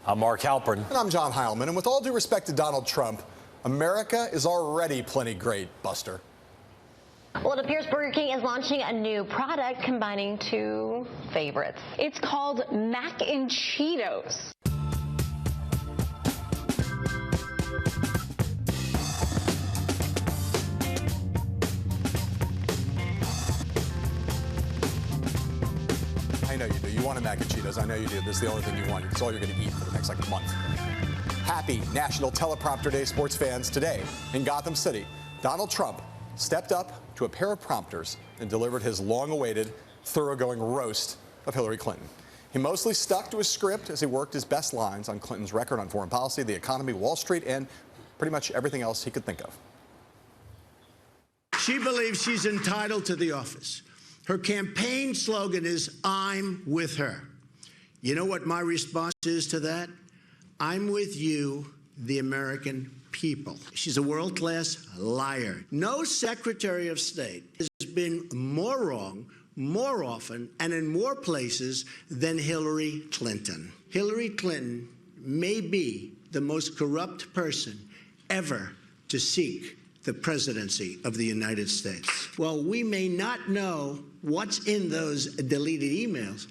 I'm Mark Halpern. And I'm John Heilman. And with all due respect to Donald Trump, America is already plenty great, Buster. Well, it appears Burger King is launching a new product combining two favorites. It's called Mac and Cheetos. I know you do. You want a mac and Cheetos. I know you do. This is the only thing you want. It's all you're going to eat for the next month. Happy National Teleprompter Day, sports fans. Today in Gotham City, Donald Trump stepped up to a pair of prompters and delivered his long-awaited, thoroughgoing roast of Hillary Clinton. He mostly stuck to his script as he worked his best lines on Clinton's record on foreign policy, the economy, Wall Street, and pretty much everything else he could think of. She believes she's entitled to the office. Her campaign slogan is, "I'm with her." You know what my response is to that? I'm with you, the American people. She's a world-class liar. No Secretary of State has been more wrong, more often, and in more places than Hillary Clinton. Hillary Clinton may be the most corrupt person ever to seek the presidency of the United States. While we may not know what's in those deleted emails,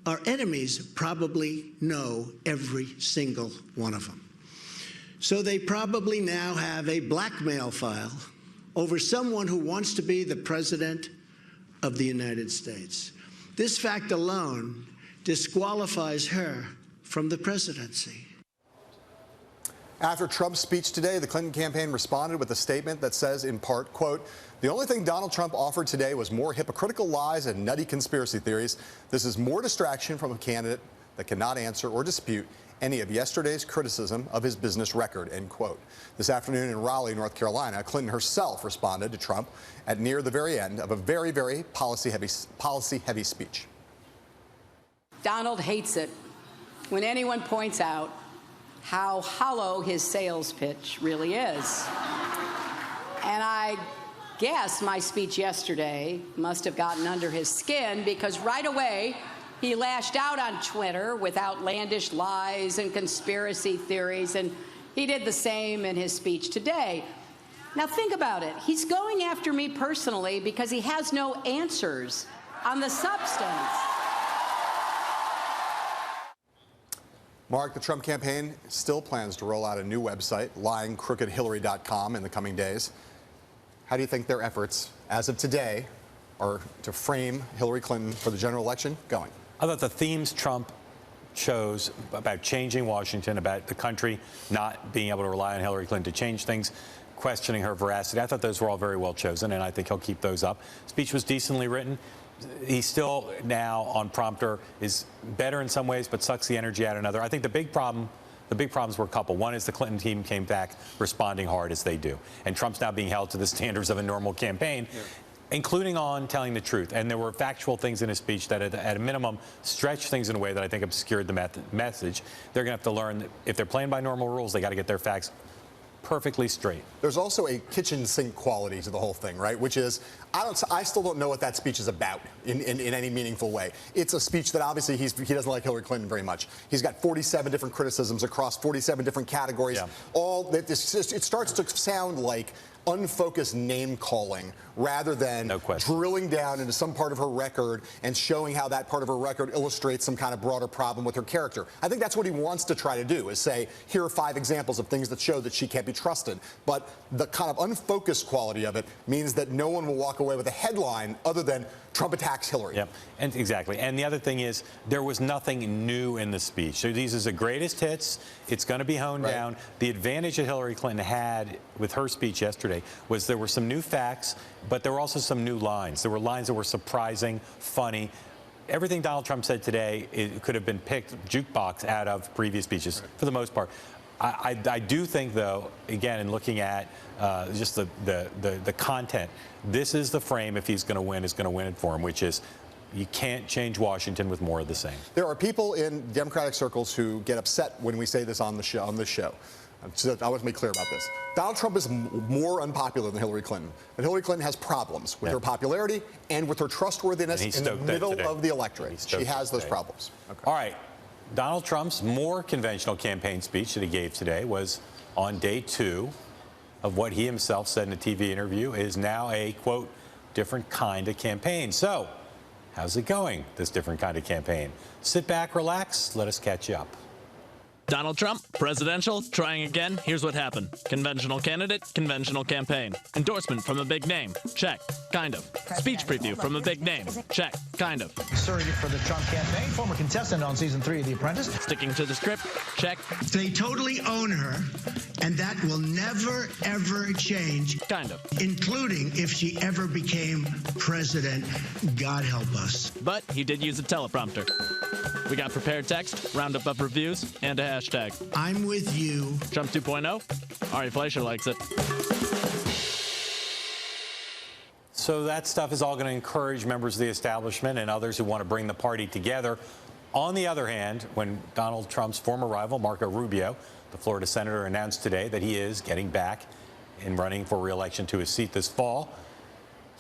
our enemies probably know every single one of them. So they probably now have a blackmail file over someone who wants to be the president of the United States. This fact alone disqualifies her from the presidency. After Trump's speech today, the Clinton campaign responded with a statement that says, in part, quote, "The only thing Donald Trump offered today was more hypocritical lies and nutty conspiracy theories. This is more distraction from a candidate that cannot answer or dispute any of yesterday's criticism of his business record," end quote. This afternoon in Raleigh, North Carolina, Clinton herself responded to Trump at near the very end of a very, very policy-heavy speech. Donald hates it when anyone points out how hollow his sales pitch really is. And I guess my speech yesterday must have gotten under his skin, because right away he lashed out on Twitter with outlandish lies and conspiracy theories, and he did the same in his speech today. Now think about it. He's going after me personally because he has no answers on the substance. Mark, the Trump campaign still plans to roll out a new website, lyingcrookedhillary.com, in the coming days. How do you think their efforts, as of today, are to frame Hillary Clinton for the general election going? I thought the themes Trump chose about changing Washington, about the country not being able to rely on Hillary Clinton to change things, questioning her veracity, I thought those were all very well chosen, and I think he'll keep those up. Speech was decently written. He still now on prompter is better in some ways, but sucks the energy out of another. I think the big problems were a couple. One is the Clinton team came back responding hard, as they do, and Trump's now being held to the standards of a normal campaign. Yeah. Including on telling the truth. And there were factual things in his speech that at a minimum stretched things in a way that I think obscured the message. They're going to have to learn that if they're playing by normal rules, they got to get their facts perfectly straight. There's also a kitchen sink quality to the whole thing, right? Which is, I still don't know what that speech is about in any meaningful way. It's a speech that obviously he doesn't like Hillary Clinton very much. He's got 47 different criticisms across 47 different categories. Yeah. It starts to sound like unfocused name calling rather than drilling down into some part of her record and showing how that part of her record illustrates some kind of broader problem with her character. I think that's what he wants to try to do, is say, here are 5 examples of things that show that she can't be trusted. But the kind of unfocused quality of it means that no one will walk away with a headline other than Trump attacks Hillary. Yep, and exactly. And the other thing is, there was nothing new in the speech. So these are the greatest hits. It's going to be honed down. The advantage that Hillary Clinton had with her speech yesterday was there were some new facts, but there were also some new lines. There were lines that were surprising, funny. Everything Donald Trump said today, it could have been picked jukebox out of previous speeches for the most part. I do think, though, again, in looking at just the content, this is the frame, if he's going to win, is going to win it for him, which is you can't change Washington with more of the same. There are people in Democratic circles who get upset when we say this on this show. I want to be clear about this. Donald Trump is more unpopular than Hillary Clinton. But Hillary Clinton has problems with her popularity and with her trustworthiness in the middle of the electorate. She has those problems. Okay. All right. Donald Trump's more conventional campaign speech that he gave today was on day 2 of what he himself said in a TV interview is now a, quote, different kind of campaign. So, how's it going, this different kind of campaign? Sit back, relax, let us catch you up. Donald Trump, presidential, trying again. Here's what happened. Conventional candidate, conventional campaign. Endorsement from a big name. Check. Kind of. Speech preview from a big name. Check. Kind of. Surrogate for the Trump campaign, former contestant on season 3 of The Apprentice. Sticking to the script. Check. They totally own her, and that will never, ever change. Kind of. Including if she ever became president. God help us. But he did use a teleprompter. We got prepared text, roundup of reviews, and a hashtag. I'm with you. Trump 2.0. Ari Fleischer likes it. So that stuff is all going to encourage members of the establishment and others who want to bring the party together. On the other hand, when Donald Trump's former rival, Marco Rubio, the Florida senator, announced today that he is getting back and running for re-election to his seat this fall,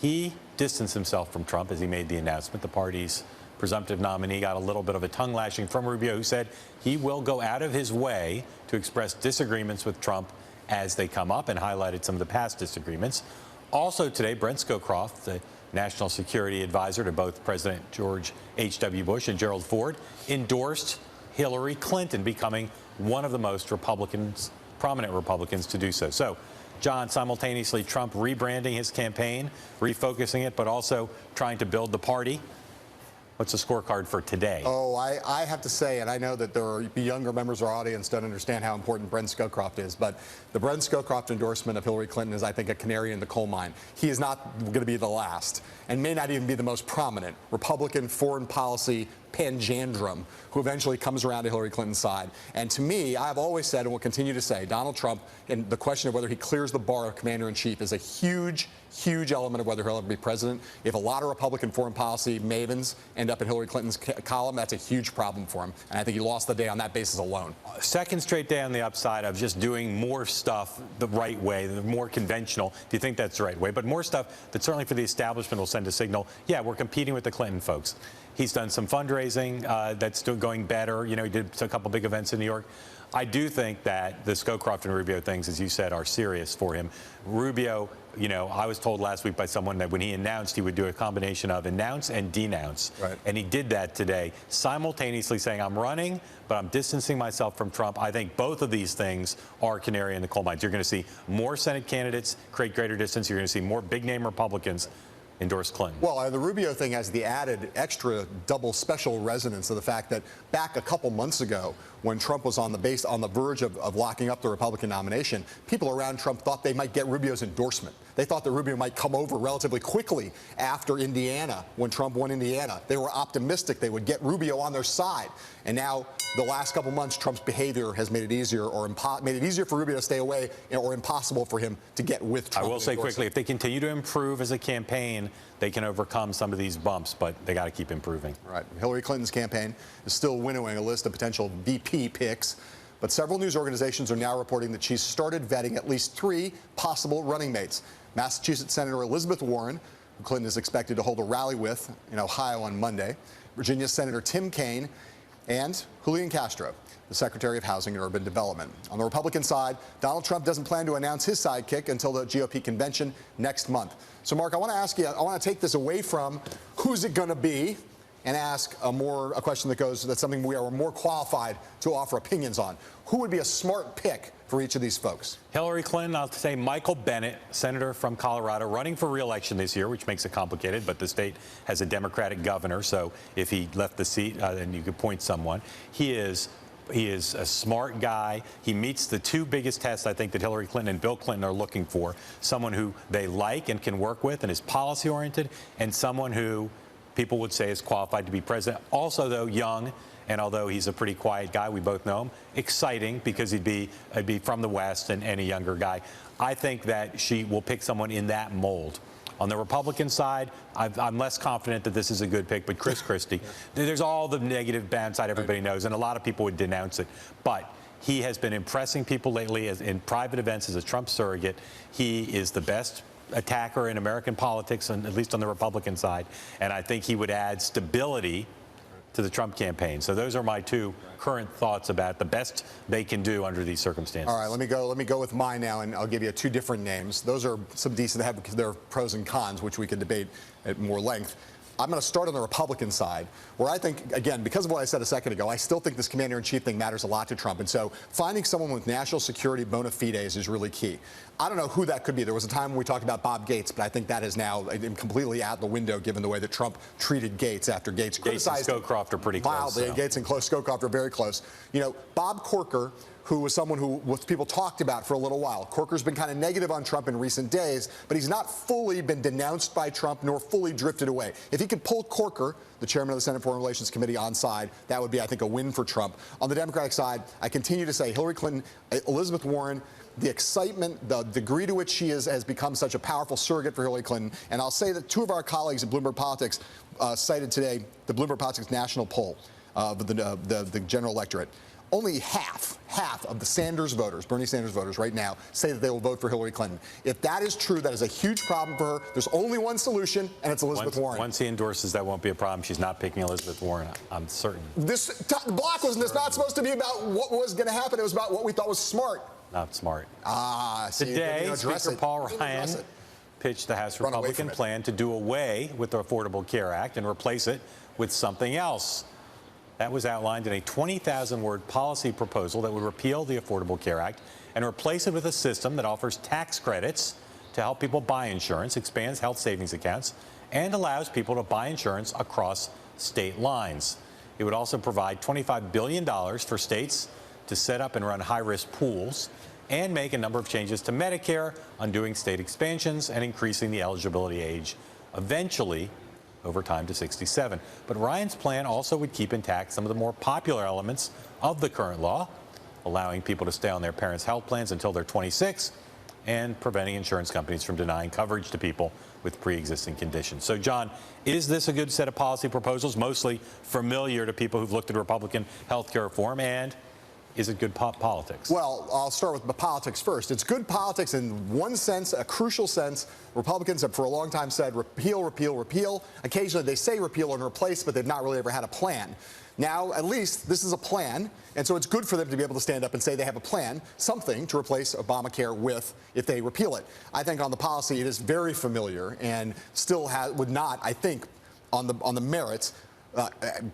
he distanced himself from Trump as he made the announcement. The party's presumptive nominee got a little bit of a tongue lashing from Rubio, who said he will go out of his way to express disagreements with Trump as they come up, and highlighted some of the past disagreements. Also today, Brent Scowcroft, the national security advisor to both President George H.W. Bush and Gerald Ford, endorsed Hillary Clinton, becoming one of the most prominent Republicans to do so. So, John, simultaneously Trump rebranding his campaign, refocusing it, but also trying to build the party. What's the scorecard for today? Oh, I have to say, and I know that there are younger members of our audience don't understand how important Brent Scowcroft is, but the Brent Scowcroft endorsement of Hillary Clinton is, I think, a canary in the coal mine. He is not going to be the last, and may not even be the most prominent Republican foreign policy panjandrum who eventually comes around to Hillary Clinton's side. And to me, I've always said and will continue to say, Donald Trump, and the question of whether he clears the bar of commander-in-chief is a huge, huge element of whether he'll ever be president. If a lot of Republican foreign policy mavens end up in Hillary Clinton's column, that's a huge problem for him. And I think he lost the day on that basis alone. Second straight day on the upside of just doing more stuff the right way, the more conventional, if you think that's the right way, but more stuff that certainly for the establishment will send a signal, yeah, we're competing with the Clinton folks. He's done some fundraising that's still going better. You know, he did a couple big events in New York. I do think that the Scowcroft and Rubio things, as you said, are serious for him. Rubio, you know, I was told last week by someone that when he announced, he would do a combination of announce and denounce. Right. And he did that today, simultaneously saying, I'm running, but I'm distancing myself from Trump. I think both of these things are canary in the coal mines. You're going to see more Senate candidates create greater distance. You're going to see more big-name Republicans endorse Clinton. Well, the Rubio thing has the added extra double special resonance of the fact that back a couple months ago, when Trump was on the verge of locking up the Republican nomination, people around Trump thought they might get Rubio's endorsement. They thought that Rubio might come over relatively quickly after Indiana, when Trump won Indiana. They were optimistic they would get Rubio on their side. And now, the last couple months, Trump's behavior has made it easier, or made it easier for Rubio to stay away, or impossible for him to get with Trump. I will say quickly, if they continue to improve as a campaign, they can overcome some of these bumps, but they got to keep improving. Right. Hillary Clinton's campaign is still winnowing a list of potential VP picks, but several news organizations are now reporting that she's started vetting at least 3 possible running mates. Massachusetts Senator Elizabeth Warren, who Clinton is expected to hold a rally with in Ohio on Monday, Virginia Senator Tim Kaine, and Julian Castro, the Secretary of Housing and Urban Development. On the Republican side, Donald Trump doesn't plan to announce his sidekick until the GOP convention next month. So, Mark, I want to ask you, I want to take this away from who's it going to be and ask a question that's something we are more qualified to offer opinions on. Who would be a smart pick for each of these folks? Hillary Clinton, I'll say Michael Bennet, senator from Colorado, running for re-election this year, which makes it complicated, but the state has a Democratic governor, so if he left the seat, then you could point someone. He is a smart guy. He meets the 2 biggest tests, I think, that Hillary Clinton and Bill Clinton are looking for. Someone who they like and can work with and is policy-oriented, and someone who people would say is qualified to be president. Also, though, young, and although he's a pretty quiet guy, we both know him, exciting because he'd be from the West and a younger guy. I think that she will pick someone in that mold. On the Republican side, I'm less confident that this is a good pick, but Chris Christie, there's all the negative bad side everybody knows, and a lot of people would denounce it. But he has been impressing people lately in private events as a Trump surrogate. He is the best attacker in American politics, and at least on the Republican side, and I think he would add stability to the Trump campaign. So those are my two current thoughts about the best they can do under these circumstances. All right, let me go with mine now, and I'll give you two different names. Those are some decent, because they're pros and cons, which we could debate at more length. I'm going to start on the Republican side, where I think, again, because of what I said a second ago, I still think this commander-in-chief thing matters a lot to Trump. And so finding someone with national security bona fides is really key. I don't know who that could be. There was a time when we talked about Bob Gates, but I think that is now completely out the window given the way that Trump treated Gates after Gates criticized Gates and Scowcroft are pretty close. Wildly, so. Gates and Scowcroft are very close. You know, Bob Corker, who was someone who people talked about for a little while. Corker's been kind of negative on Trump in recent days, but he's not fully been denounced by Trump nor fully drifted away. If he could pull Corker, the chairman of the Senate Foreign Relations Committee, on side, that would be, I think, a win for Trump. On the Democratic side, I continue to say Hillary Clinton, Elizabeth Warren, the excitement, the degree to which she has become such a powerful surrogate for Hillary Clinton. And I'll say that two of our colleagues at Bloomberg Politics cited today the Bloomberg Politics national poll of the general electorate. Only half of the Sanders voters, Bernie Sanders voters right now, say that they will vote for Hillary Clinton. If that is true, that is a huge problem for her. There's only one solution, and it's Elizabeth Warren. Once he endorses, that won't be a problem. She's not picking Elizabeth Warren, I'm certain. This block was not supposed to be about what was going to happen. It was about what we thought was smart. Not smart. See, today, Speaker Paul Ryan pitched the House Republican plan to do away with the Affordable Care Act and replace it with something else. That was outlined in a 20,000-word policy proposal that would repeal the Affordable Care Act and replace it with a system that offers tax credits to help people buy insurance, expands health savings accounts, and allows people to buy insurance across state lines. It would also provide $25 billion for states to set up and run high-risk pools and make a number of changes to Medicare, undoing state expansions and increasing the eligibility age eventually over time to 67. But Ryan's plan also would keep intact some of the more popular elements of the current law, allowing people to stay on their parents' health plans until they're 26 and preventing insurance companies from denying coverage to people with pre-existing conditions. So, John, is this a good set of policy proposals, mostly familiar to people who've looked at Republican health care reform, and is it good politics? Well, I'll start with the politics first. It's good politics in one sense, a crucial sense. Republicans have for a long time said repeal, repeal, repeal. Occasionally they say repeal and replace, but they've not really ever had a plan. Now, at least this is a plan, and so it's good for them to be able to stand up and say they have a plan, something to replace Obamacare with if they repeal it. I think on the policy it is very familiar and still would not, I think, on the merits,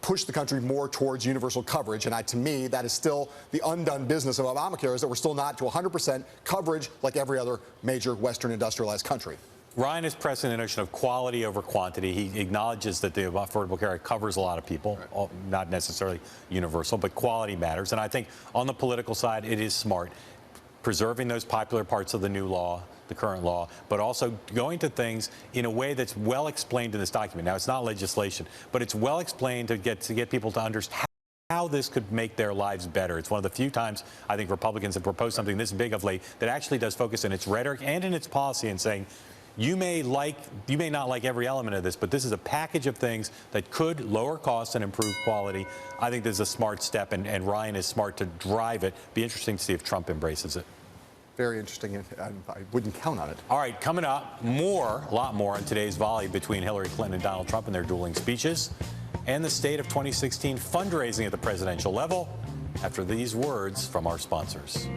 push the country more towards universal coverage. And to me, that is still the undone business of Obamacare, is that we're still not to 100% coverage like every other major Western industrialized country. Ryan is pressing the notion of quality over quantity. He acknowledges that the Affordable Care Act covers a lot of people, not necessarily universal, but quality matters. And I think on the political side, it is smart, preserving those popular parts of the new law, the current law, but also going to things in a way that's well explained in this document. Now, it's not legislation, but it's well explained to get people to understand how this could make their lives better. It's one of the few times I think Republicans have proposed something this big of late that actually does focus in its rhetoric and in its policy and saying, you may not like every element of this, but this is a package of things that could lower costs and improve quality. I think this is a smart step, and Ryan is smart to drive it. Be interesting to see if Trump embraces it. Very interesting. I wouldn't count on it. All right, coming up, a lot more on today's volley between Hillary Clinton and Donald Trump and their dueling speeches, and the state of 2016 fundraising at the presidential level after these words from our sponsors.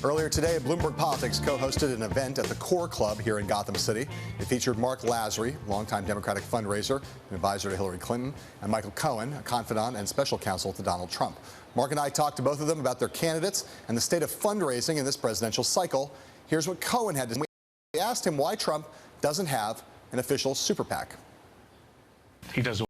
Earlier today, Bloomberg Politics co-hosted an event at the Core Club here in Gotham City. It featured Mark Lazary, longtime Democratic fundraiser and advisor to Hillary Clinton, and Michael Cohen, a confidant and special counsel to Donald Trump. Mark and I talked to both of them about their candidates and the state of fundraising in this presidential cycle. Here's what Cohen had to say. We asked him why Trump doesn't have an official super PAC. He doesn't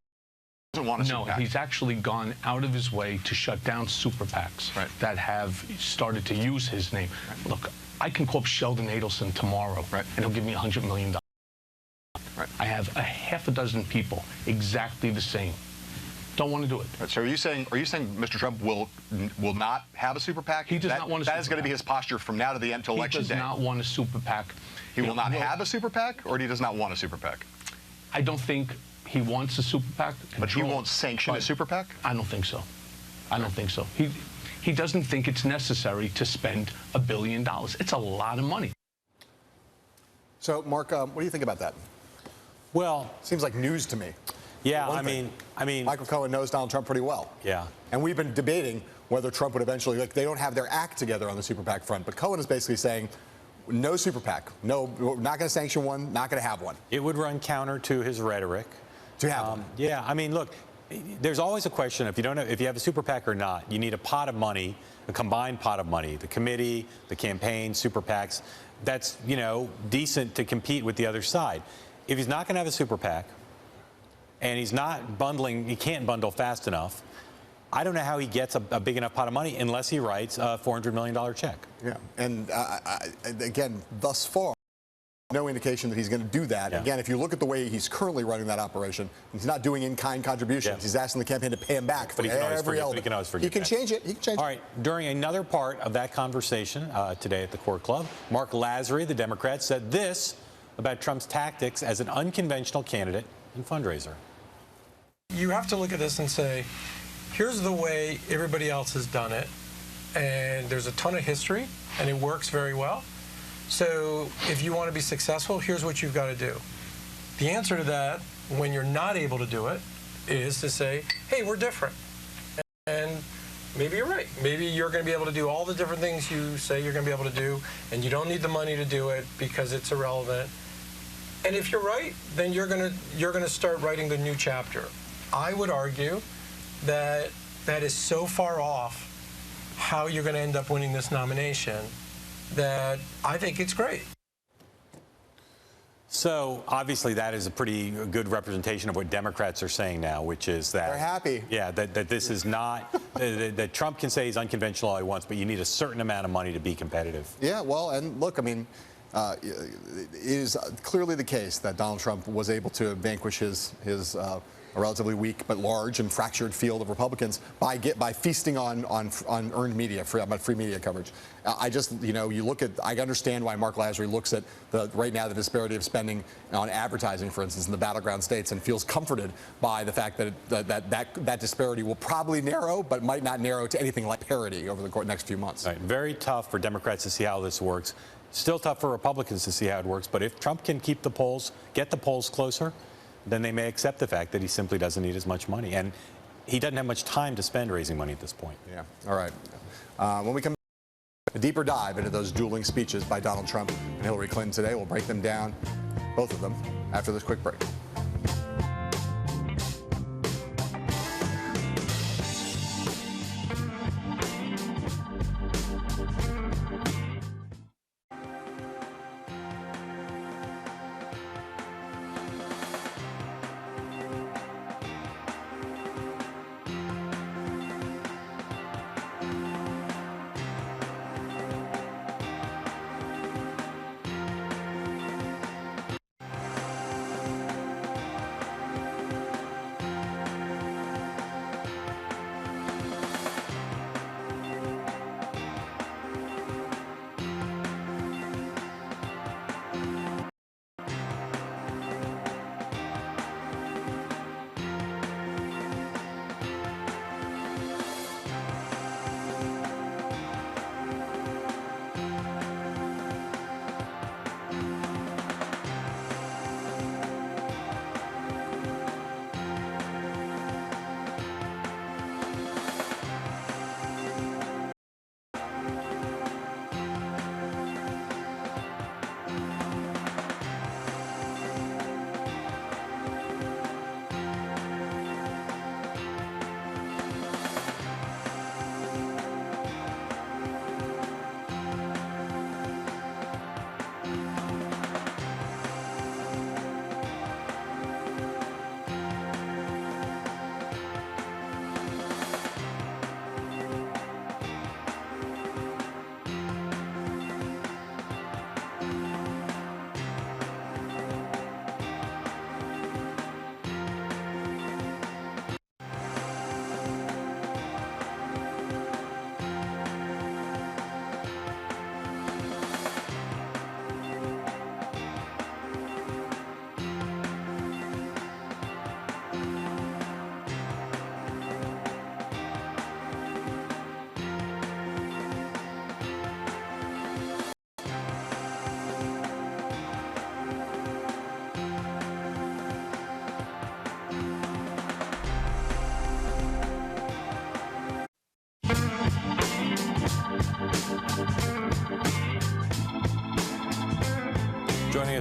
want a super PAC. No, he's actually gone out of his way to shut down super PACs that have started to use his name. Look, I can call up Sheldon Adelson tomorrow, and he'll give me $100 million. I have a half a dozen people exactly the same. Don't want to do it. So are you saying Mr. Trump will not have a super PAC? He does not want a super PAC. That is going to be his posture from now to the end, till election day. He does not want a super PAC. He will not have a super PAC, or he does not want a super PAC? I don't think he wants a super PAC. But he won't sanction a super PAC? I don't think so. I don't think so. He doesn't think it's necessary to spend $1 billion. It's a lot of money. So, Mark, what do you think about that? Well, seems like news to me. Yeah, I mean, Michael Cohen knows Donald Trump pretty well. Yeah. And we've been debating whether Trump would eventually, like, they don't have their act together on the super PAC front. But Cohen is basically saying, no super PAC. No, we're not going to sanction one, not going to have one. It would run counter to his rhetoric. To have one. Yeah, I mean, look, there's always a question if you have a super PAC or not. You need a pot of money, a combined pot of money. The committee, the campaign, super PACs. That's, decent to compete with the other side. If he's not going to have a super PAC, and he's not bundling, he can't bundle fast enough, I don't know how he gets a big enough pot of money unless he writes a $400 million check. Yeah, and again, thus far, no indication that he's going to do that. Yeah. Again, if you look at the way he's currently running that operation, he's not doing in-kind contributions. Yeah. He's asking the campaign to pay him back for every element. He can always forget. He can change it. He can change it. All right. During another part of that conversation today at the Core Club, Mark Lazary, the Democrat, said this about Trump's tactics as an unconventional candidate and fundraiser. You have to look at this and say, here's the way everybody else has done it, and there's a ton of history, and it works very well. So if you want to be successful, here's what you've got to do. The answer to that, when you're not able to do it, is to say, hey, we're different. And maybe you're right. Maybe you're going to be able to do all the different things you say you're going to be able to do, and you don't need the money to do it because it's irrelevant. And if you're right, then you're going to start writing the new chapter. I would argue that that is so far off how you're going to end up winning this nomination that I think it's great. So obviously that is a pretty good representation of what Democrats are saying now, which is that they're happy. Yeah, that this is not that Trump can say he's unconventional all he wants, but you need a certain amount of money to be competitive. Yeah, well, and look, I mean, it is clearly the case that Donald Trump was able to vanquish his a relatively weak but large and fractured field of Republicans by feasting on earned media, free media coverage. I just, you look at, I understand why Mark Lazary looks at right now the disparity of spending on advertising, for instance, in the battleground states, and feels comforted by the fact that that disparity will probably narrow, but might not narrow to anything like parity over the next few months. Right. Very tough for Democrats to see how this works. Still tough for Republicans to see how it works. But if Trump can keep the polls, get the polls closer, then they may accept the fact that he simply doesn't need as much money. And he doesn't have much time to spend raising money at this point. Yeah. All right. When we come back, a deeper dive into those dueling speeches by Donald Trump and Hillary Clinton today, we'll break them down, both of them, after this quick break.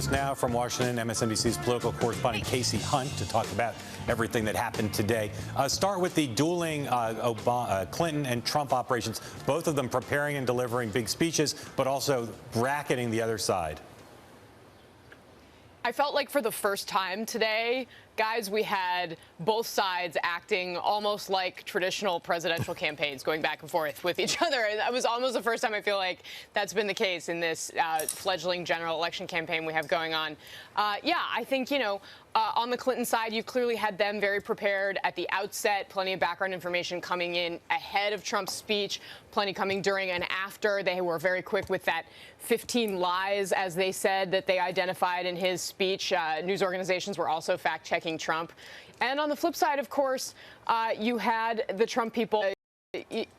us now from Washington, MSNBC's political correspondent Casey Hunt to talk about everything that happened today. Start with the dueling Clinton and Trump operations, both of them preparing and delivering big speeches, but also bracketing the other side. I felt like for the first time today, guys, we had both sides acting almost like traditional presidential campaigns, going back and forth with each other. And that was almost the first time I feel like that's been the case in this fledgling general election campaign we have going on. Yeah, I think, on the Clinton side, you clearly had them very prepared at the outset, plenty of background information coming in ahead of Trump's speech, plenty coming during and after. They were very quick with that 15 lies, as they said, that they identified in his speech. News organizations were also fact-checking Trump. And on the flip side, of course, you had the Trump people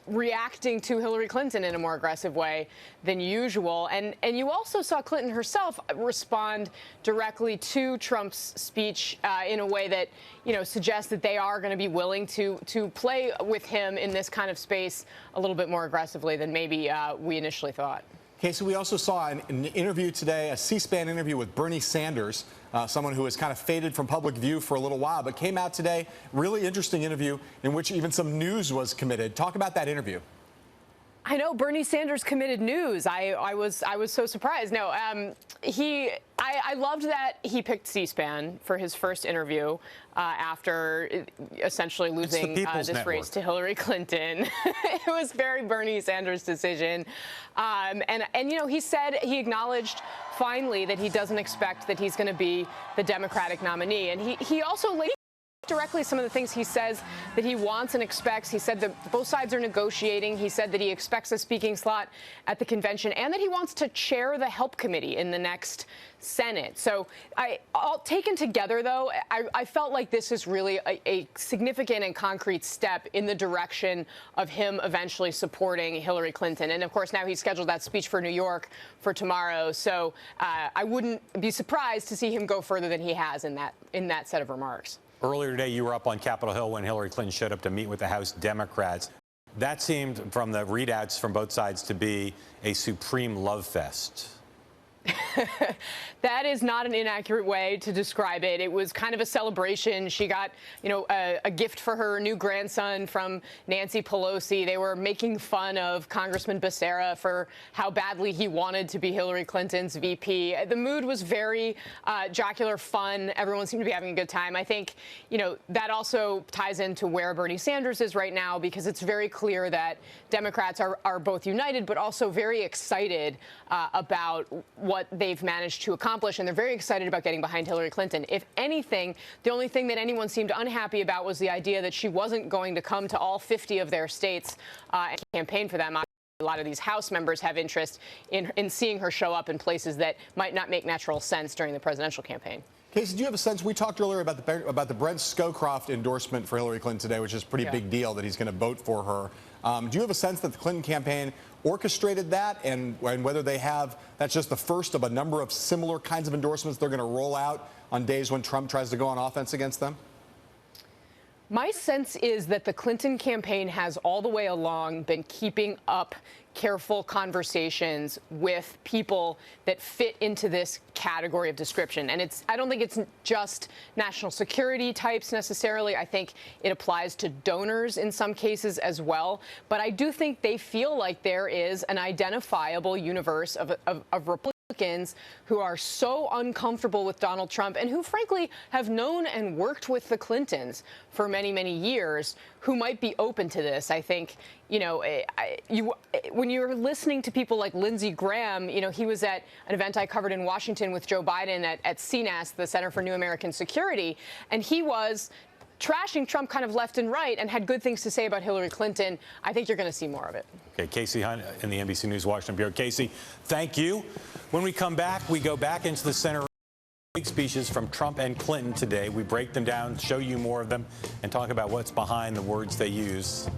reacting to Hillary Clinton in a more aggressive way than usual. And you also saw Clinton herself respond directly to Trump's speech in a way that, suggests that they are going to be willing to play with him in this kind of space a little bit more aggressively than maybe we initially thought. Casey, we also saw an interview today, a C-SPAN interview with Bernie Sanders, someone who has kind of faded from public view for a little while, but came out today. Really interesting interview in which even some news was committed. Talk about that interview. I know Bernie Sanders committed news. I was so surprised. No, I loved that he picked C-SPAN for his first interview after essentially losing this race to Hillary Clinton. It was very Bernie Sanders' decision. And he acknowledged finally that he doesn't expect that he's going to be the Democratic nominee. And he also laid directly some of the things he says that he wants and expects. He said that both sides are negotiating. He said that he expects a speaking slot at the convention and that he wants to chair the help committee in the next Senate. So all taken together, though, I felt like this is really a significant and concrete step in the direction of him eventually supporting Hillary Clinton. And, of course, now he's scheduled that speech for New York for tomorrow. So I wouldn't be surprised to see him go further than he has in that set of remarks. Earlier today, you were up on Capitol Hill when Hillary Clinton showed up to meet with the House Democrats. That seemed, from the readouts from both sides, to be a supreme love fest. That is not an inaccurate way to describe it. It was kind of a celebration. She got, a gift for her new grandson from Nancy Pelosi. They were making fun of Congressman Becerra for how badly he wanted to be Hillary Clinton's VP. The mood was very jocular fun. Everyone seemed to be having a good time. I think, that also ties into where Bernie Sanders is right now, because it's very clear that Democrats are both united but also very excited about what they've managed to accomplish, and they're very excited about getting behind Hillary Clinton. If anything, the only thing that anyone seemed unhappy about was the idea that she wasn't going to come to all 50 of their states and campaign for them. A lot of these House members have interest in seeing her show up in places that might not make natural sense during the presidential campaign. Casey, do you have a sense? We talked earlier about the Brent Scowcroft endorsement for Hillary Clinton today, which is a pretty big deal that he's going to vote for her. Do you have a sense that the Clinton campaign orchestrated that, and whether that's just the first of a number of similar kinds of endorsements they're going to roll out on days when Trump tries to go on offense against them? My sense is that the Clinton campaign has all the way along been keeping up careful conversations with people that fit into this category of description. And I don't think it's just national security types necessarily. I think it applies to donors in some cases as well. But I do think they feel like there is an identifiable universe of Republicans who are so uncomfortable with Donald Trump and who, frankly, have known and worked with the Clintons for many, many years, who might be open to this. I think, when you're listening to people like Lindsey Graham, he was at an event I covered in Washington with Joe Biden at CNAS, the Center for New American Security, and he was trashing Trump kind of left and right and had good things to say about Hillary Clinton. I think you're going to see more of it. Okay, Casey Hunt in the NBC News Washington Bureau. Casey, thank you. When we come back, we go back into the center. Big speeches from Trump and Clinton today. We break them down, show you more of them, and talk about what's behind the words they use.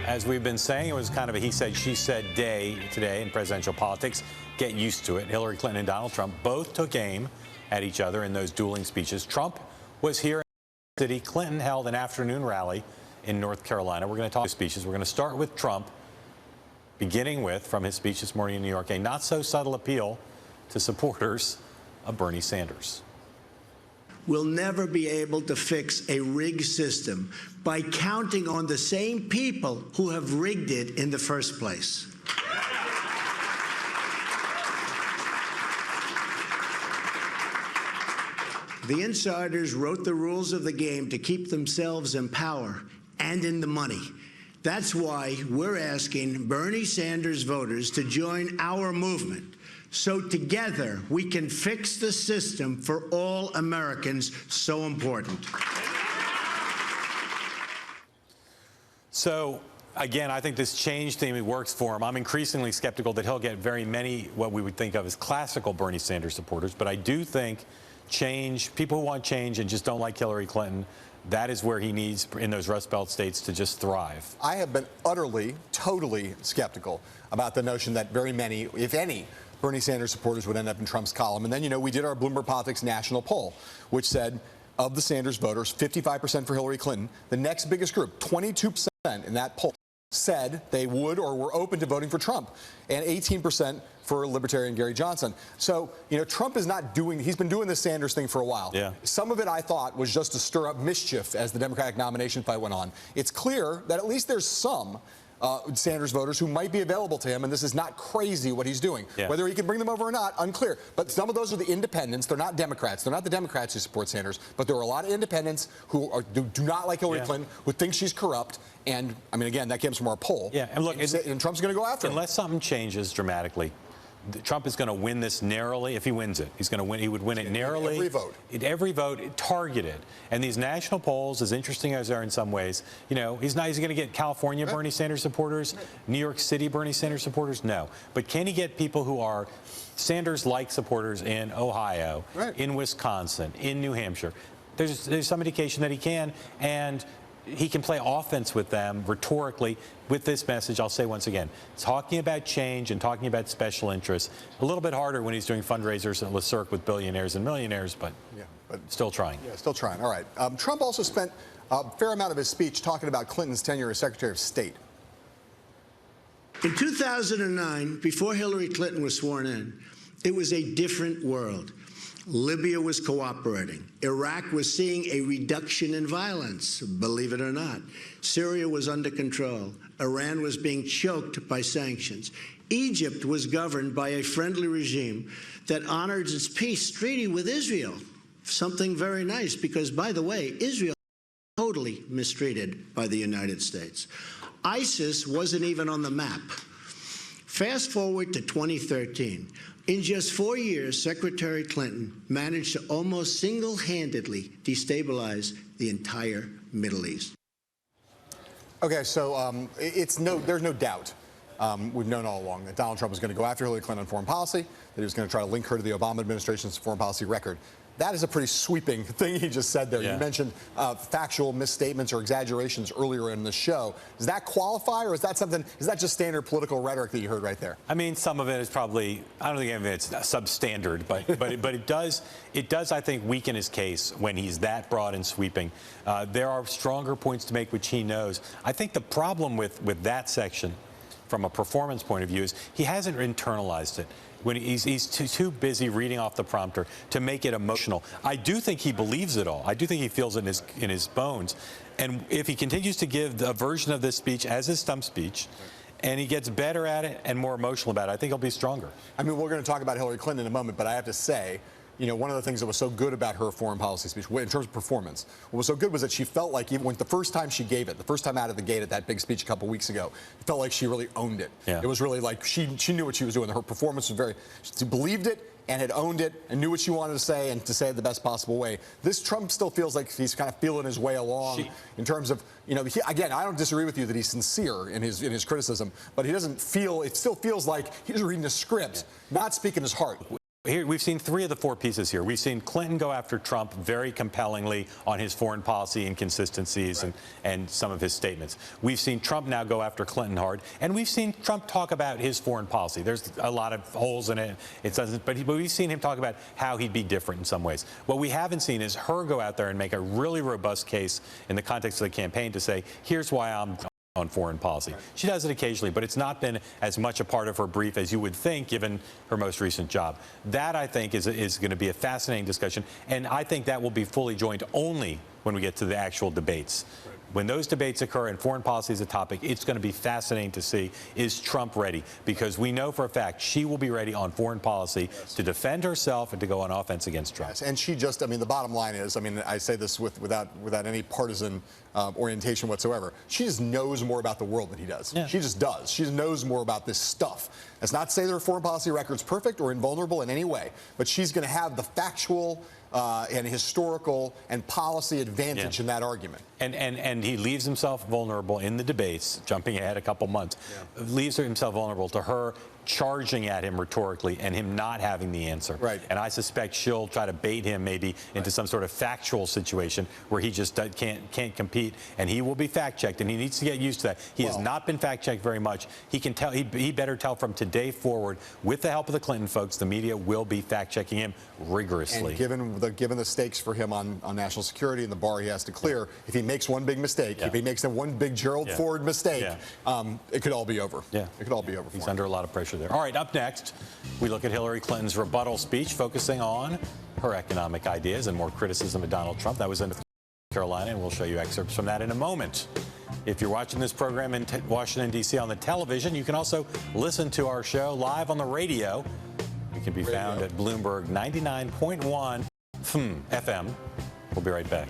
As we've been saying, it was kind of a he said, she said day today in presidential politics. Get used to it. Hillary Clinton and Donald Trump both took aim at each other in those dueling speeches. Trump was here in the city. Clinton held an afternoon rally in North Carolina. We're going to talk speeches. We're going to start with Trump, beginning with, from his speech this morning in New York, a not so subtle appeal to supporters of Bernie Sanders. We'll never be able to fix a rigged system by counting on the same people who have rigged it in the first place. The insiders wrote the rules of the game to keep themselves in power and in the money. That's why we're asking Bernie Sanders voters to join our movement, so together we can fix the system for all Americans so important. So, again, I think this change theme works for him. I'm increasingly skeptical that he'll get very many what we would think of as classical Bernie Sanders supporters, but I do think change, people who want change and just don't like Hillary Clinton, that is where he needs, in those Rust Belt states, to just thrive. I have been utterly, totally skeptical about the notion that very many, if any, Bernie Sanders supporters would end up in Trump's column. And then, you know, we did our Bloomberg Politics national poll, which said of the Sanders voters, 55% for Hillary Clinton. The next biggest group, 22% in that poll, said they would or were open to voting for Trump, and 18% for Libertarian Gary Johnson. So, you know, Trump is not doing, he's been doing this Sanders thing for a while. Yeah. Some of it, I thought, was just to stir up mischief as the Democratic nomination fight went on. It's clear that at least there's some Sanders voters who might be available to him, and this is not crazy what he's doing. Yeah. Whether he can bring them over or not, unclear. But some of those are the independents. They're not Democrats. They're not the Democrats who support Sanders, but there are a lot of independents who do not like Hillary Clinton, who think she's corrupt. And, I mean, again, that comes from our poll. Yeah, and look, and Trump's going to go after him. Unless something changes dramatically, Trump is going to win this narrowly. If he wins it, he's going to win. He would win it narrowly. Every vote, targeted. And these national polls, as interesting as they are in some ways, you know, he's going to get California Bernie Sanders supporters, New York City Bernie Sanders supporters. No, but can he get people who are Sanders-like supporters in Ohio, in Wisconsin, in New Hampshire? There's some indication that he can, and he can play offense with them rhetorically with this message. I'll say once again, talking about change and talking about special interests, a little bit harder when he's doing fundraisers at Le Cirque with billionaires and millionaires, but still trying. Yeah, still trying. All right. Trump also spent a fair amount of his speech talking about Clinton's tenure as Secretary of State. In 2009, before Hillary Clinton was sworn in, it was a different world. Libya was cooperating. Iraq was seeing a reduction in violence, believe it or not. Syria was under control. Iran was being choked by sanctions. Egypt was governed by a friendly regime that honored its peace treaty with Israel. Something very nice, because, by the way, Israel was totally mistreated by the United States. ISIS wasn't even on the map. Fast forward to 2013. In just 4 years, Secretary Clinton managed to almost single-handedly destabilize the entire Middle East. Okay, so there's no doubt, we've known all along, that Donald Trump was going to go after Hillary Clinton on foreign policy, that he was going to try to link her to the Obama administration's foreign policy record. That is a pretty sweeping thing he just said there. Yeah. You mentioned factual misstatements or exaggerations earlier in the show. Does that qualify, or is that just standard political rhetoric that you heard right there? I mean, some of it is probably, I don't think any of it's substandard, but it does, I think, weaken his case when he's that broad and sweeping. There are stronger points to make, which he knows. I think the problem with that section, from a performance point of view, is he hasn't internalized it. When he's too busy reading off the prompter to make it emotional. I do think he believes it all. I do think he feels it in his bones. And if he continues to give a version of this speech as his stump speech, and he gets better at it and more emotional about it, I think he'll be stronger. I mean, we're going to talk about Hillary Clinton in a moment, but I have to say, you know, one of the things that was so good about her foreign policy speech, in terms of performance, what was so good was that she felt like, even when the first time she gave it, the first time out of the gate at that big speech a couple weeks ago, it felt like she really owned it. Yeah. It was really like she knew what she was doing. Her performance was she believed it and had owned it and knew what she wanted to say, and to say it the best possible way. This Trump still feels like he's kind of feeling his way along in terms of, you know, again, I don't disagree with you that he's sincere in his criticism, but he doesn't feel, it still feels like he's reading a script, not speaking his heart. Here, we've seen 3 of the 4 pieces here. We've seen Clinton go after Trump very compellingly on his foreign policy inconsistencies and some of his statements. We've seen Trump now go after Clinton hard, and we've seen Trump talk about his foreign policy. There's a lot of holes in it. It doesn't, but we've seen him talk about how he'd be different in some ways. What we haven't seen is her go out there and make a really robust case in the context of the campaign to say, here's why I'm on foreign policy. She does it occasionally, but it's not been as much a part of her brief as you would think, given her most recent job. That, I think, is going to be a fascinating discussion, and I think that will be fully joined only when we get to the actual debates. When those debates occur and foreign policy is a topic, it's going to be fascinating to see, is Trump ready? Because we know for a fact she will be ready on foreign policy to defend herself and to go on offense against Trump. Yes, and she just, I mean, the bottom line is, I mean, I say this without any partisan orientation whatsoever. She just knows more about the world than he does. Yeah. She just does. She knows more about this stuff. That's not to say their foreign policy record's perfect or invulnerable in any way, but she's going to have the factual and historical and policy advantage in that argument. And he leaves himself vulnerable in the debates, jumping ahead a couple months, leaves himself vulnerable to her charging at him rhetorically and him not having the answer. Right. And I suspect she'll try to bait him maybe into some sort of factual situation where he just can't compete, and he will be fact-checked, and he needs to get used to that. He has not been fact-checked very much. He can tell. He better tell from today forward, with the help of the Clinton folks, the media will be fact-checking him rigorously. And given the stakes for him on national security and the bar he has to clear, if he makes one big mistake, if he makes one big Gerald Ford mistake, it could all be over. Yeah. It could all be over for him. He's under a lot of pressure there. All right, up next, we look at Hillary Clinton's rebuttal speech, focusing on her economic ideas and more criticism of Donald Trump. That was in North Carolina, and we'll show you excerpts from that in a moment. If you're watching this program in Washington, D.C. on the television, you can also listen to our show live on the radio. We can be found at Bloomberg 99.1 FM. We'll be right back.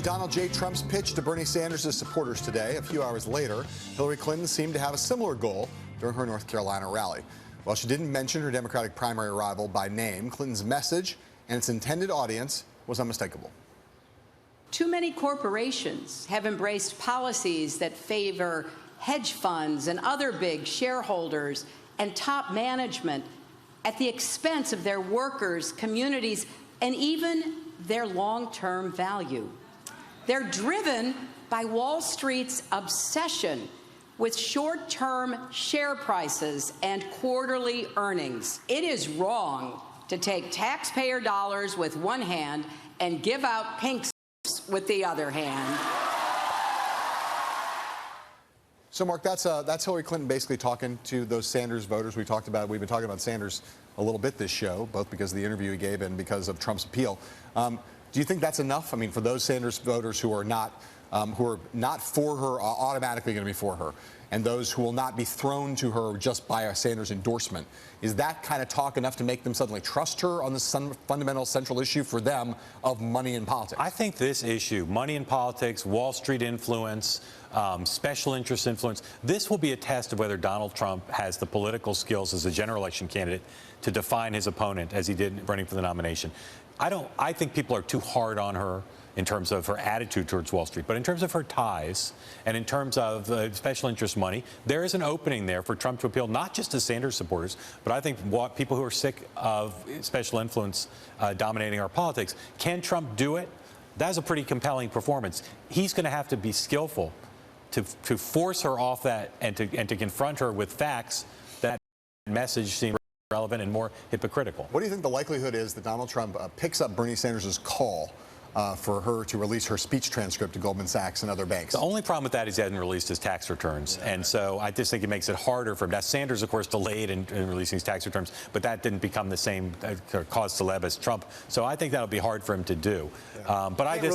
Donald J. Trump's pitch to Bernie Sanders' supporters today. A few hours later, Hillary Clinton seemed to have a similar goal during her North Carolina rally. While she didn't mention her Democratic primary rival by name, Clinton's message and its intended audience was unmistakable. Too many corporations have embraced policies that favor hedge funds and other big shareholders and top management at the expense of their workers, communities, and even their long-term value. They're driven by Wall Street's obsession with short-term share prices and quarterly earnings. It is wrong to take taxpayer dollars with one hand and give out pink slips with the other hand. So, Mark, that's Hillary Clinton basically talking to those Sanders voters we've been talking about Sanders a little bit this show, both because of the interview he gave and because of Trump's appeal. Do you think that's enough? I mean, for those Sanders voters who are not for her, are automatically going to be for her, and those who will not be thrown to her just by a Sanders endorsement, is that kind of talk enough to make them suddenly trust her on this fundamental central issue for them of money in politics? I think this issue, money in politics, Wall Street influence, special interest influence, this will be a test of whether Donald Trump has the political skills as a general election candidate to define his opponent as he did running for the nomination. I think people are too hard on her in terms of her attitude towards Wall Street. But in terms of her ties and in terms of special interest money, there is an opening there for Trump to appeal not just to Sanders supporters, but I think people who are sick of special influence dominating our politics. Can Trump do it? That's a pretty compelling performance. He's going to have to be skillful to force her off that and to confront her with facts that message seem relevant and more hypocritical. What do you think the likelihood is that Donald Trump picks up Bernie Sanders' call for her to release her speech transcript to Goldman Sachs and other banks? The only problem with that is he hasn't released his tax returns. And so I just think it makes it harder for him. Now, Sanders, of course, delayed in releasing his tax returns, but that didn't become the same cause celeb as Trump. So I think that'll be hard for him to do. But I got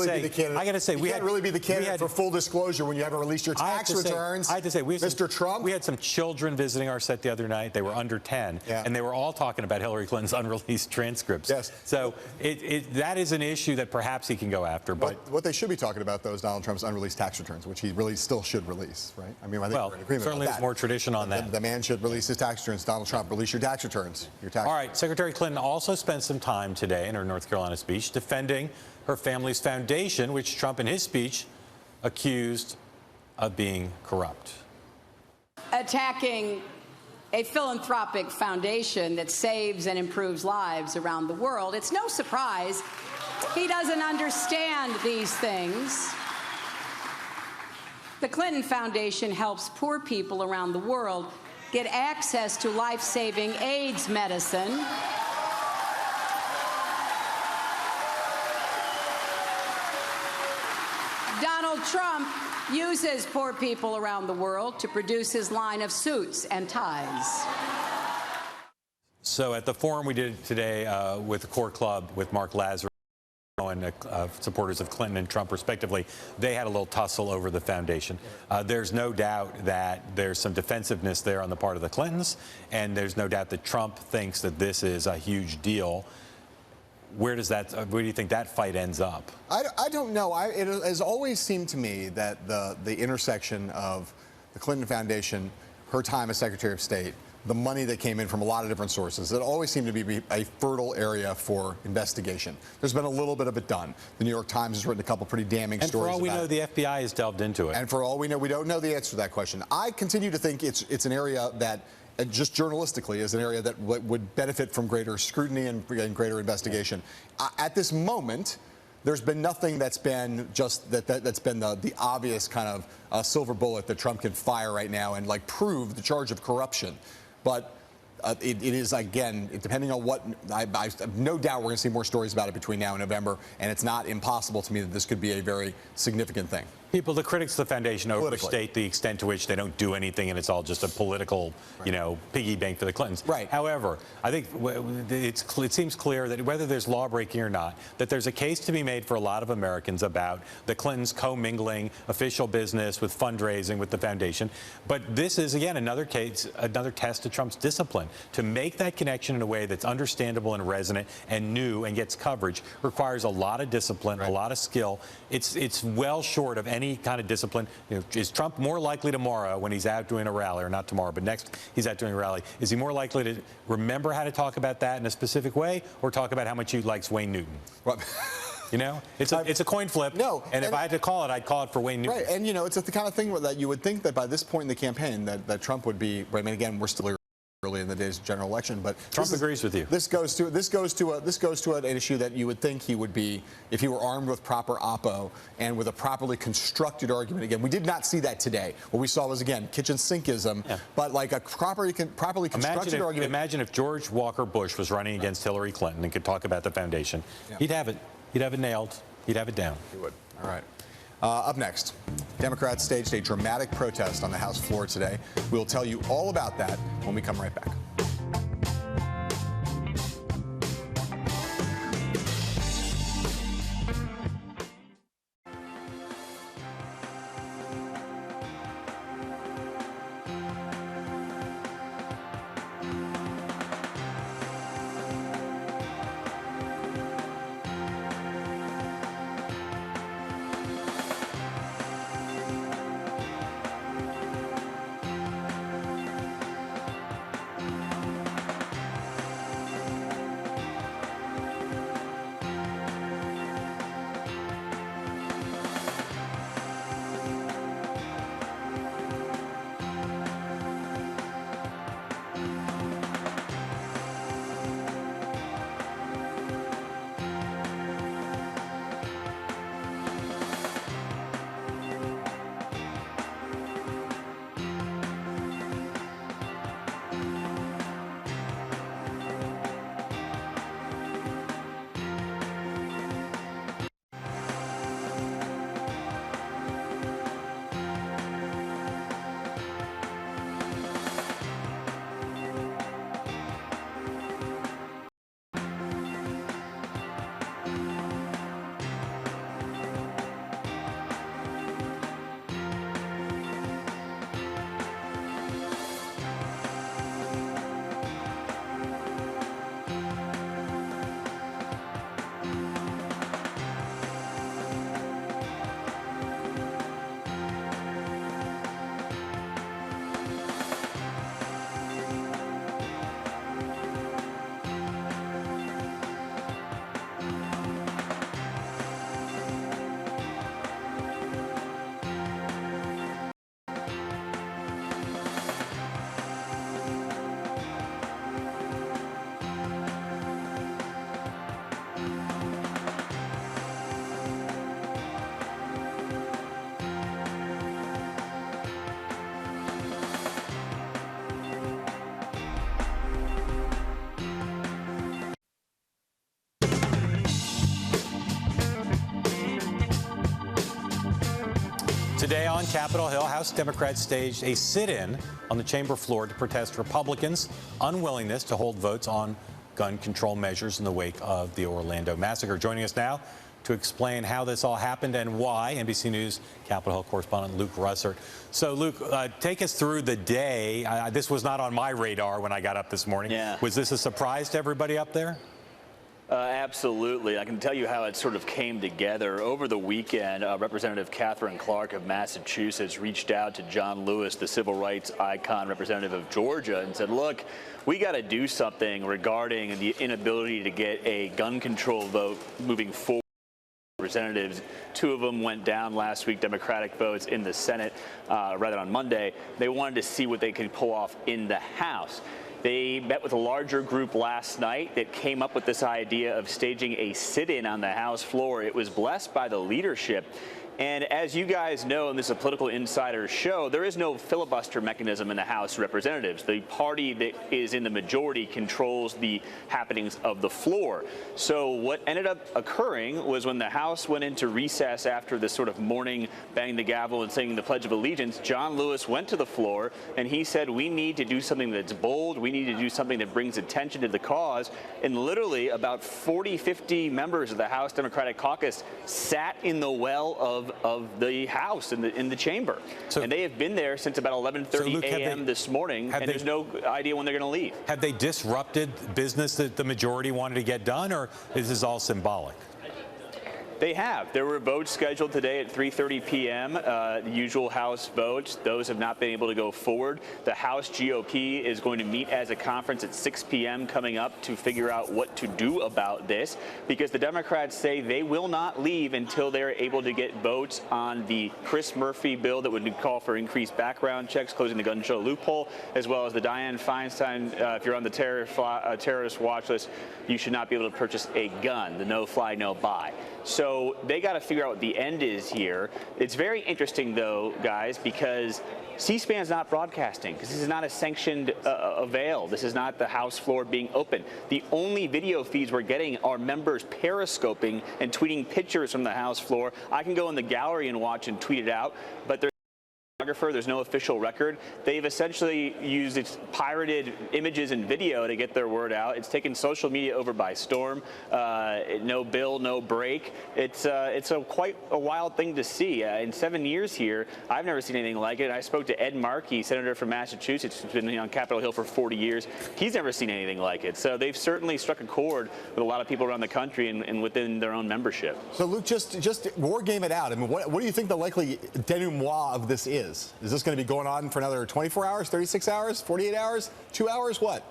to say, we can't really be the candidate for full disclosure when you haven't released your tax returns. I have to say, Mr. Trump. We had some children visiting our set the other night. They were under 10, and they were all talking about Hillary Clinton's unreleased transcripts. Yes. So that is an issue that perhaps he can go after. But what they should be talking about, though, is Donald Trump's unreleased tax returns, which he really still should release, right? I mean, I think we're in agreement certainly about there's more tradition on that. The man should release his tax returns. Donald Trump, release your tax returns. All right. Secretary Clinton also spent some time today in her North Carolina speech defending her family's foundation, which Trump in his speech accused of being corrupt. Attacking a philanthropic foundation that saves and improves lives around the world, it's no surprise he doesn't understand these things. The Clinton Foundation helps poor people around the world get access to life-saving AIDS medicine. Donald Trump uses poor people around the world to produce his line of suits and ties. So at the forum we did today with the Core Club with Mark Lazar and supporters of Clinton and Trump, respectively, they had a little tussle over the foundation. There's no doubt that there's some defensiveness there on the part of the Clintons, and there's no doubt that Trump thinks that this is a huge deal. Where do you think that fight ends up? I don't know. It has always seemed to me that the intersection of the Clinton Foundation, her time as Secretary of State, the money that came in from a lot of different sources, it always seemed to be a fertile area for investigation. There's been a little bit of it done. The New York Times has written a couple pretty damning stories about it. And for all we know, the FBI has delved into it. And for all we know, we don't know the answer to that question. I continue to think it's an area that, just journalistically, is an area that would benefit from greater scrutiny and greater investigation. At this moment, there's been nothing that's been that's been the obvious kind of silver bullet that Trump can fire right now and prove the charge of corruption. But it is, again, depending on what, I have no doubt we're going to see more stories about it between now and November, and it's not impossible to me that this could be a very significant thing. The critics of the foundation overstate the extent to which they don't do anything, and it's all just a political, piggy bank for the Clintons. Right. However, I think it seems clear that whether there's law breaking or not, that there's a case to be made for a lot of Americans about the Clintons commingling official business with fundraising with the foundation. But this is, again, another case, another test of Trump's discipline. To make that connection in a way that's understandable and resonant and new and gets coverage requires a lot of discipline, a lot of skill. It's well short of any kind of discipline. Is Trump more likely tomorrow when he's out doing a rally, or not tomorrow, but next he's out doing a rally, is he more likely to remember how to talk about that in a specific way, or talk about how much he likes Wayne Newton? Well, it's a coin flip. No, and if I had to call it, I'd call it for Wayne Newton. Right, and it's the kind of thing that you would think that by this point in the campaign that Trump would be. I mean, again, we're still early in the day's general election, but Trump agrees with you. This goes to an issue that you would think he would be if he were armed with proper oppo and with a properly constructed argument. Again, we did not see that today. What we saw was, again, kitchen sinkism, but like a properly constructed argument. Imagine if George Walker Bush was running against Hillary Clinton and could talk about the foundation. He'd have it. He'd have it nailed. He'd have it down. He would. All right. Up next, Democrats staged a dramatic protest on the House floor today. We'll tell you all about that when we come right back. Today on Capitol Hill, House Democrats staged a sit-in on the chamber floor to protest Republicans' unwillingness to hold votes on gun control measures in the wake of the Orlando massacre. Joining us now to explain how this all happened and why, NBC News Capitol Hill correspondent Luke Russert. So, Luke, take us through the day. This was not on my radar when I got up this morning. Yeah. Was this a surprise to everybody up there? Absolutely. I can tell you how it sort of came together. Over the weekend, Representative Catherine Clark of Massachusetts reached out to John Lewis, the civil rights icon representative of Georgia, and said, look, we got to do something regarding the inability to get a gun control vote moving forward. Representatives, two of them went down last week, Democratic votes in the Senate, rather on Monday. They wanted to see what they could pull off in the House. They met with a larger group last night that came up with this idea of staging a sit-in on the House floor. It was blessed by the leadership. And as you guys know, and this is a political insider show, there is no filibuster mechanism in the House of Representatives. The party that is in the majority controls the happenings of the floor. So what ended up occurring was when the House went into recess after this sort of morning banging the gavel and singing the Pledge of Allegiance, John Lewis went to the floor and he said, we need to do something that's bold. We need to do something that brings attention to the cause. And literally about 40, 50 members of the House Democratic Caucus sat in the well of the House in the chamber. And they have been there since about 11:30 a.m. this morning, and there's no idea when they're going to leave. Have they disrupted business that the majority wanted to get done, or is this all symbolic? They have. There were votes scheduled today at 3:30 p.m., the usual House votes. Those have not been able to go forward. The House GOP is going to meet as a conference at 6 p.m. coming up to figure out what to do about this, because the Democrats say they will not leave until they're able to get votes on the Chris Murphy bill that would call for increased background checks, closing the gun show loophole, as well as the Dianne Feinstein, if you're on the terrorist watch list, you should not be able to purchase a gun, the no-fly, no-buy. So they got to figure out what the end is here. It's very interesting, though, guys, because C-SPAN's not broadcasting, because this is not a sanctioned avail. This is not the House floor being open. The only video feeds we're getting are members periscoping and tweeting pictures from the House floor. I can go in the gallery and watch and tweet it out, but there's no official record. They've essentially used its pirated images and video to get their word out. It's taken social media over by storm. No bill, no break. It's quite a wild thing to see. In 7 years here, I've never seen anything like it. I spoke to Ed Markey, senator from Massachusetts, who's been on Capitol Hill for 40 years. He's never seen anything like it. So they've certainly struck a chord with a lot of people around the country and within their own membership. So Luke, just war game it out. I mean, what do you think the likely denouement of this is? Is this going to be going on for another 24 hours, 36 hours, 48 hours, 2 hours, what?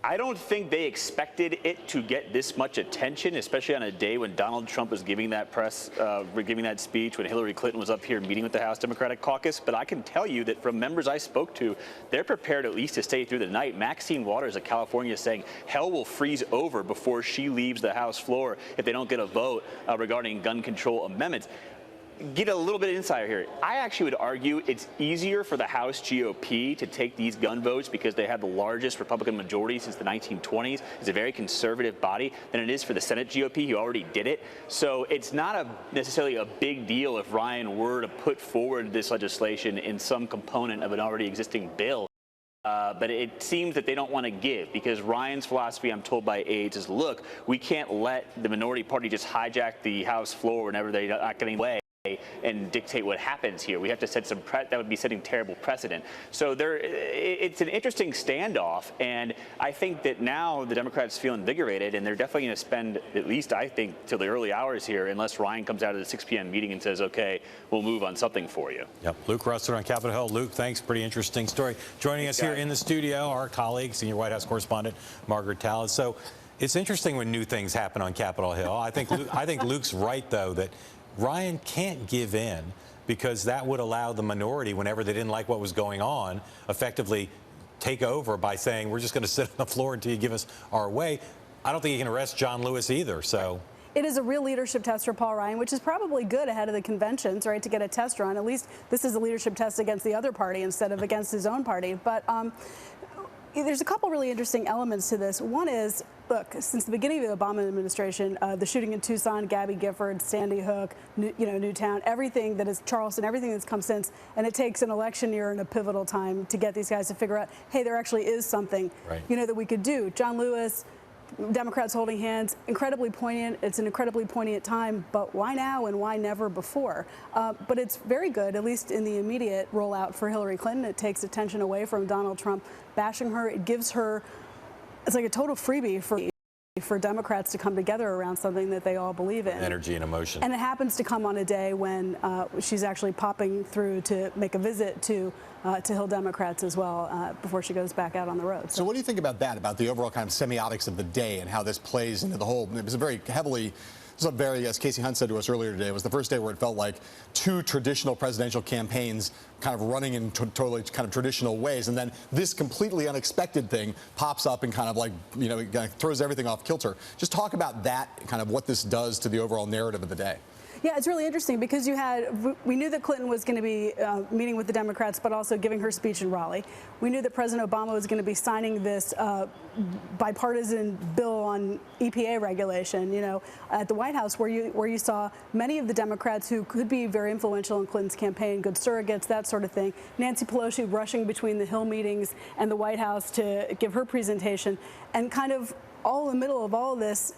I don't think they expected it to get this much attention, especially on a day when Donald Trump was giving that giving that speech, when Hillary Clinton was up here meeting with the House Democratic Caucus. But I can tell you that from members I spoke to, they're prepared at least to stay through the night. Maxine Waters of California is saying hell will freeze over before she leaves the House floor if they don't get a vote regarding gun control amendments. Get a little bit of insider here. I actually would argue it's easier for the House GOP to take these gun votes because they have the largest Republican majority since the 1920s. It's a very conservative body than it is for the Senate GOP, who already did it. So it's not necessarily a big deal if Ryan were to put forward this legislation in some component of an already existing bill. But it seems that they don't want to give, because Ryan's philosophy, I'm told by aides, is, look, we can't let the minority party just hijack the House floor whenever they're not getting away and dictate what happens here. We have to set that would be setting terrible precedent. So it's an interesting standoff, and I think that now the Democrats feel invigorated, and they're definitely going to spend, at least I think, till the early hours here, unless Ryan comes out of the 6 p.m. meeting and says, okay, we'll move on something for you. Yep. Luke Russert on Capitol Hill. Luke, thanks. Pretty interesting story. Joining us here in the studio, our colleague, senior White House correspondent Margaret Tallis. So it's interesting when new things happen on Capitol Hill. I think Luke's right, though, that Ryan can't give in, because that would allow the minority, whenever they didn't like what was going on, effectively take over by saying, we're just going to sit on the floor until you give us our way. I don't think he can arrest John Lewis either. So it is a real leadership test for Paul Ryan, which is probably good ahead of the conventions, right, to get a test run. At least this is a leadership test against the other party instead of against his own party. But there's a couple really interesting elements to this. One is, look, since the beginning of the Obama administration, the shooting in Tucson, Gabby Gifford, Sandy Hook, Newtown, everything that is Charleston, everything that's come since, and it takes an election year and a pivotal time to get these guys to figure out, hey, there actually is something, that we could do. John Lewis, Democrats holding hands, incredibly poignant. It's an incredibly poignant time, but why now and why never before? But it's very good, at least in the immediate rollout for Hillary Clinton. It takes attention away from Donald Trump bashing her. It gives her, it's like a total freebie for Democrats to come together around something that they all believe in. Energy and emotion. And it happens to come on a day when she's actually popping through to make a visit to Hill Democrats as well before she goes back out on the road. So what do you think about that, about the overall kind of semiotics of the day and how this plays into the whole? It was a very heavily, as Casey Hunt said to us earlier today, it was the first day where it felt like two traditional presidential campaigns kind of running in totally kind of traditional ways, and then this completely unexpected thing pops up and kind of like, kind of throws everything off kilter. Just talk about that, kind of what this does to the overall narrative of the day. Yeah, it's really interesting because we knew that Clinton was going to be meeting with the Democrats, but also giving her speech in Raleigh. We knew that President Obama was going to be signing this bipartisan bill on EPA regulation, at the White House, where you saw many of the Democrats who could be very influential in Clinton's campaign, good surrogates, that sort of thing. Nancy Pelosi rushing between the Hill meetings and the White House to give her presentation, and kind of all in the middle of all of this,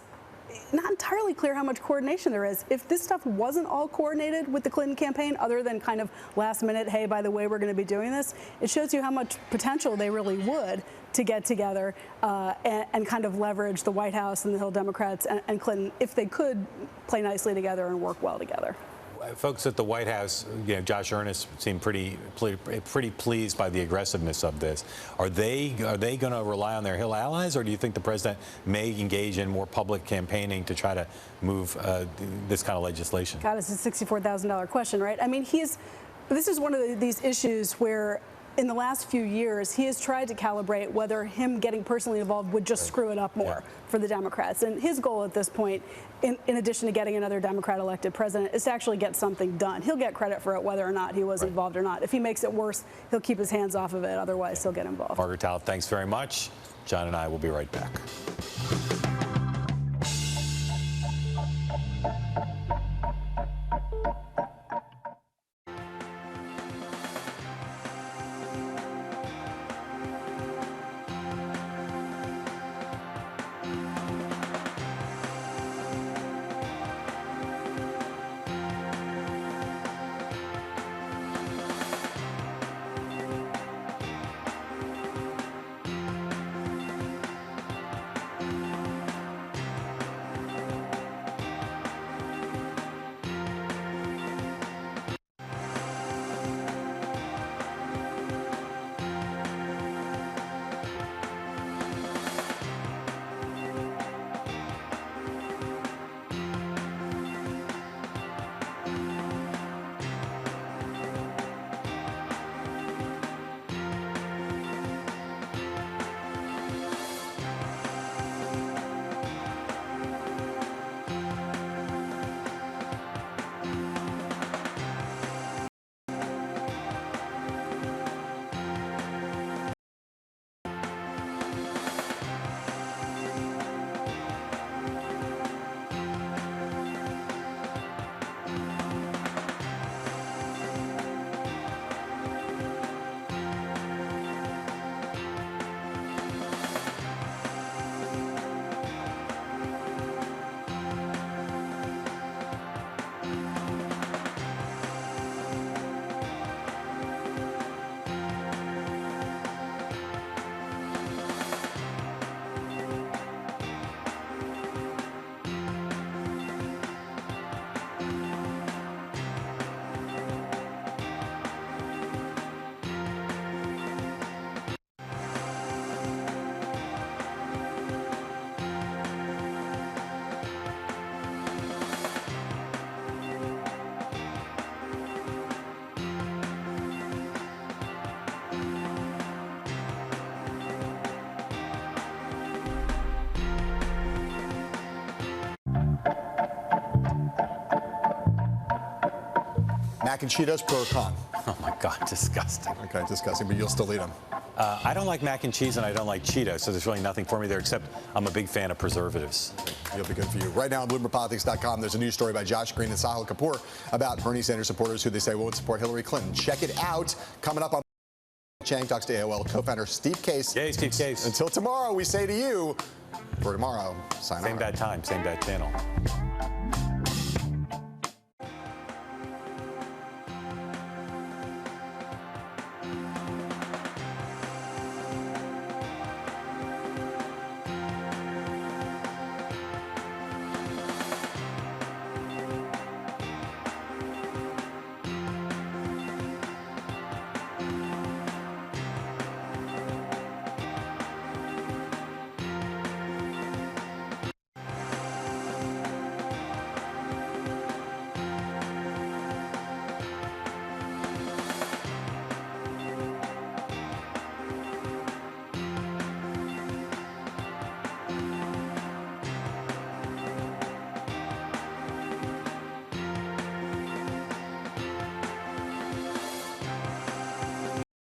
not entirely clear how much coordination there is. If this stuff wasn't all coordinated with the Clinton campaign, other than kind of last minute, hey, by the way, we're going to be doing this, it shows you how much potential they really would to get together and kind of leverage the White House and the Hill Democrats and Clinton if they could play nicely together and work well together. Folks at the White House, Josh Earnest seemed pretty pleased by the aggressiveness of this. Are they going to rely on their Hill allies, or do you think the president may engage in more public campaigning to try to move this kind of legislation? God, it's a $64,000 question, right? I mean, this is one of these issues where in the last few years, he has tried to calibrate whether him getting personally involved would just screw it up more for the Democrats. And his goal at this point, in addition to getting another Democrat elected president, is to actually get something done. He'll get credit for it whether or not he was involved or not. If he makes it worse, he'll keep his hands off of it. Otherwise, he'll get involved. Margaret Talbot, thanks very much. John and I will be right back. Mac and Cheetos, pro or con? Oh my God, disgusting. Okay, disgusting, but you'll still eat them. I don't like mac and cheese and I don't like Cheetos, so there's really nothing for me there except I'm a big fan of preservatives. It'll be good for you. Right now on BloombergPolitics.com, there's a news story by Josh Green and Sahil Kapoor about Bernie Sanders supporters who they say would support Hillary Clinton. Check it out. Coming up on Chang talks to AOL co-founder Steve Case. Yay, Steve Case. Until tomorrow, we say to you, for tomorrow, sign on. Same bad time, same bad channel.